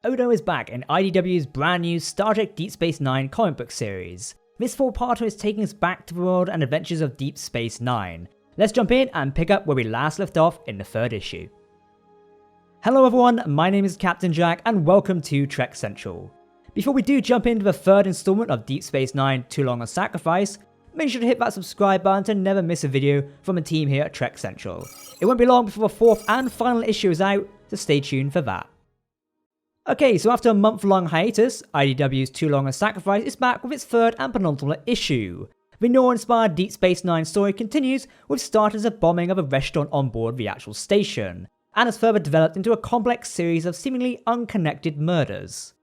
Odo is back in IDW's brand new Star Trek Deep Space Nine comic book series. This four-parter is taking us back to the world and adventures of Deep Space Nine. Let's jump in and pick up where we last left off in the third issue. Hello everyone, my name is Captain Jack and welcome to Trek Central. Before we do jump into the third installment of Deep Space Nine Too Long a Sacrifice, make sure to hit that subscribe button to never miss a video from the team here at Trek Central. It won't be long before the fourth and final issue is out, so stay tuned for that. Okay, so after a month-long hiatus, IDW's Too Long a Sacrifice is back with its third and penultimate issue. The Noor-inspired Deep Space Nine story continues with starters a bombing of a restaurant on board the actual station, and has further developed into a complex series of seemingly unconnected murders.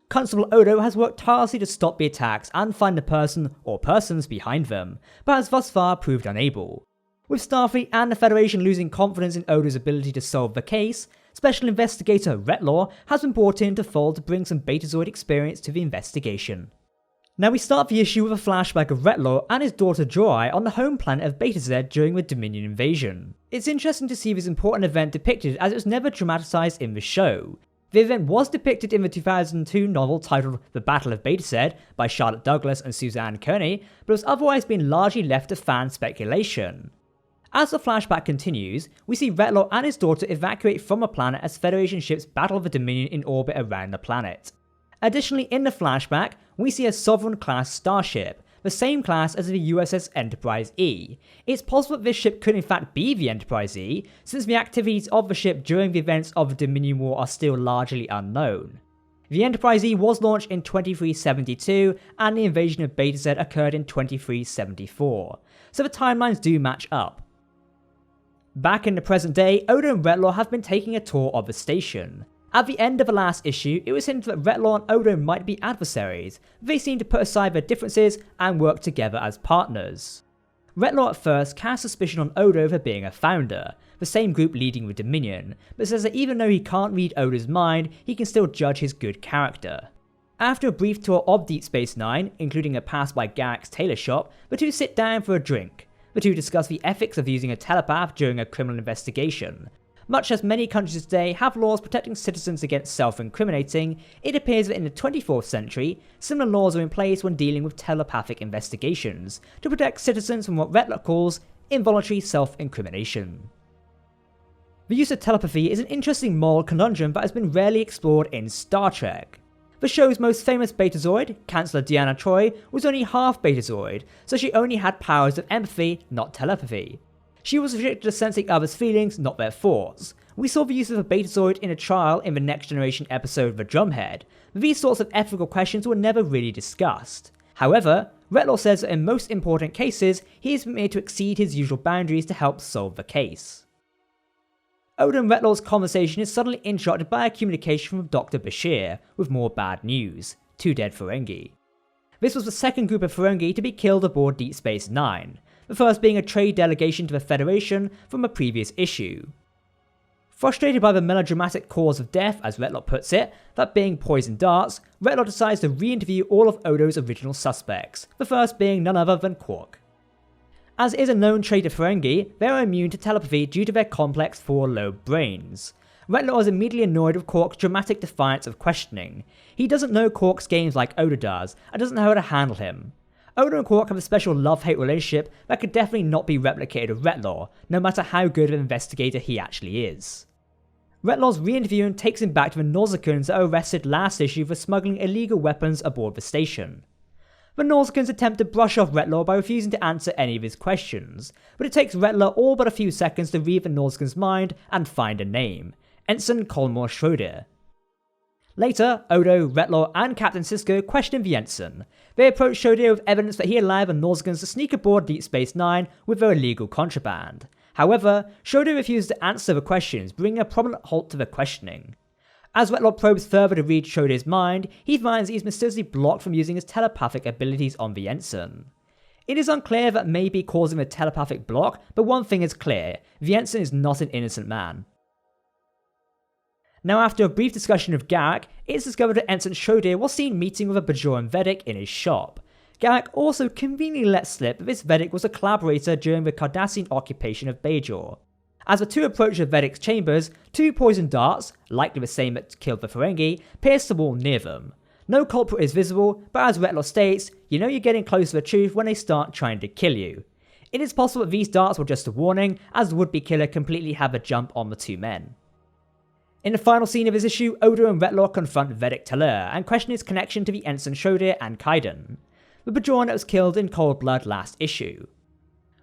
Constable Odo has worked tirelessly to stop the attacks and find the person or persons behind them, but has thus far proved unable. With Starfleet and the Federation losing confidence in Odo's ability to solve the case, Special Investigator Retlaw has been brought in to fold to bring some Betazed experience to the investigation. Now we start the issue with a flashback of Retlaw and his daughter Joy on the home planet of Betazed during the Dominion invasion. It's interesting to see this important event depicted as it was never dramatised in the show. The event was depicted in the 2002 novel titled The Battle of Betazed by Charlotte Douglas and Suzanne Kearney, but has otherwise been largely left to fan speculation. As the flashback continues, we see Retlaw and his daughter evacuate from the planet as Federation ships battle the Dominion in orbit around the planet. Additionally, in the flashback, we see a Sovereign-class starship, the same class as the USS Enterprise E. It's possible that this ship could in fact be the Enterprise E, since the activities of the ship during the events of the Dominion War are still largely unknown. The Enterprise E was launched in 2372, and the invasion of Betazed occurred in 2374, so the timelines do match up. Back in the present day, Odo and Retlaw have been taking a tour of the station. At the end of the last issue, it was hinted that Retlaw and Odo might be adversaries, but they seem to put aside their differences and work together as partners. Retlaw at first casts suspicion on Odo for being a founder, the same group leading the Dominion, but says that even though he can't read Odo's mind, he can still judge his good character. After a brief tour of Deep Space Nine, including a pass by Garrick's tailor shop, the two sit down for a drink. The two discuss the ethics of using a telepath during a criminal investigation. Much as many countries today have laws protecting citizens against self-incriminating, it appears that in the 24th century, similar laws are in place when dealing with telepathic investigations, to protect citizens from what Retlaw calls involuntary self-incrimination. The use of telepathy is an interesting moral conundrum that has been rarely explored in Star Trek. The show's most famous Betazoid, Chancellor Deanna Troi, was only half Betazoid, so she only had powers of empathy, not telepathy. She was restricted to sensing others' feelings, not their thoughts. We saw the use of a Betazoid in a trial in the Next Generation episode The Drumhead, but these sorts of ethical questions were never really discussed. However, Retlaw says that in most important cases, he is permitted to exceed his usual boundaries to help solve the case. Odo and Retlaw's conversation is suddenly interrupted by a communication from Dr. Bashir with more bad news: 2 dead Ferengi. This was the second group of Ferengi to be killed aboard Deep Space Nine, the first being a trade delegation to the Federation from a previous issue. Frustrated by the melodramatic cause of death, as Retlaw puts it, that being poison darts, Retlaw decides to re-interview all of Odo's original suspects, the first being none other than Quark. As is a known trait of Ferengi, they are immune to telepathy due to their complex 4-lobe brains. Retlaw is immediately annoyed with Quark's dramatic defiance of questioning. He doesn't know Quark's games like Odo does, and doesn't know how to handle him. Odo and Quark have a special love-hate relationship that could definitely not be replicated with Retlaw, no matter how good of an investigator he actually is. Retlaw's re-interviewing takes him back to the Nausicaans that were arrested last issue for smuggling illegal weapons aboard the station. The Nausicaans attempt to brush off Retlaw by refusing to answer any of his questions, but it takes Retlaw all but a few seconds to read the Nausicaan's mind and find a name: Ensign Colmore Schroeder. Later, Odo, Retlaw, and Captain Sisko question the Ensign. They approach Schroeder with evidence that he allowed the Nausicaans to sneak aboard Deep Space Nine with their illegal contraband. However, Schroeder refuses to answer the questions, bringing a prominent halt to the questioning. As Retlaw probes further to read Schroeder's mind, he finds that he's mysteriously blocked from using his telepathic abilities on the Ensign. It is unclear that may be causing the telepathic block, but one thing is clear: the Ensign is not an innocent man. Now, after a brief discussion of Garrick, it is discovered that Ensign Schroeder was seen meeting with a Bajoran Vedic in his shop. Garrick also conveniently let slip that this Vedic was a collaborator during the Cardassian occupation of Bajor. As the two approach the Vedek's chambers, two poison darts, likely the same that killed the Ferengi, pierce the wall near them. No culprit is visible, but as Retlaw states, you know you're getting close to the truth when they start trying to kill you. It is possible that these darts were just a warning, as the would-be killer completely had the jump on the two men. In the final scene of this issue, Odo and Retlaw confront Vedek Talir and question his connection to the Ensign Shodir and Kaiden, the Bajoran that was killed in cold blood last issue.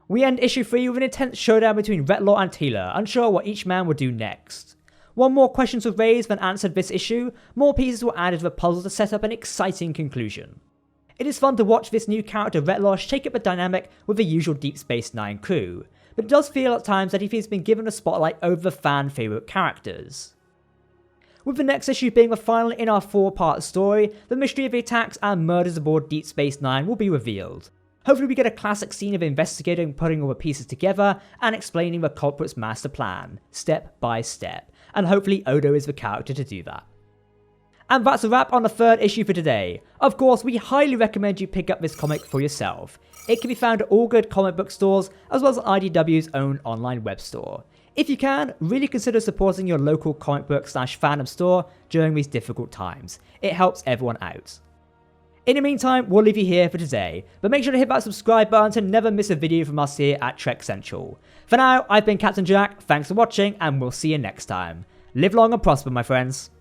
We end issue 3 with an intense showdown between Retlaw and Talir, unsure what each man would do next. While more questions were raised than answered this issue, more pieces were added to the puzzle to set up an exciting conclusion. It is fun to watch this new character Retlaw shake up the dynamic with the usual Deep Space Nine crew, but it does feel at times that he has been given a spotlight over the fan favourite characters. With the next issue being the final in our 4-part story, the mystery of the attacks and murders aboard Deep Space Nine will be revealed. Hopefully we get a classic scene of investigating, putting all the pieces together, and explaining the culprit's master plan, step by step, and hopefully Odo is the character to do that. And that's a wrap on the 3rd issue for today. Of course, we highly recommend you pick up this comic for yourself. It can be found at all good comic book stores, as well as IDW's own online web store. If you can, really consider supporting your local comic book / fandom store during these difficult times. It helps everyone out. In the meantime, we'll leave you here for today, but make sure to hit that subscribe button to never miss a video from us here at Trek Central. For now, I've been Captain Jack, thanks for watching, and we'll see you next time. Live long and prosper, my friends.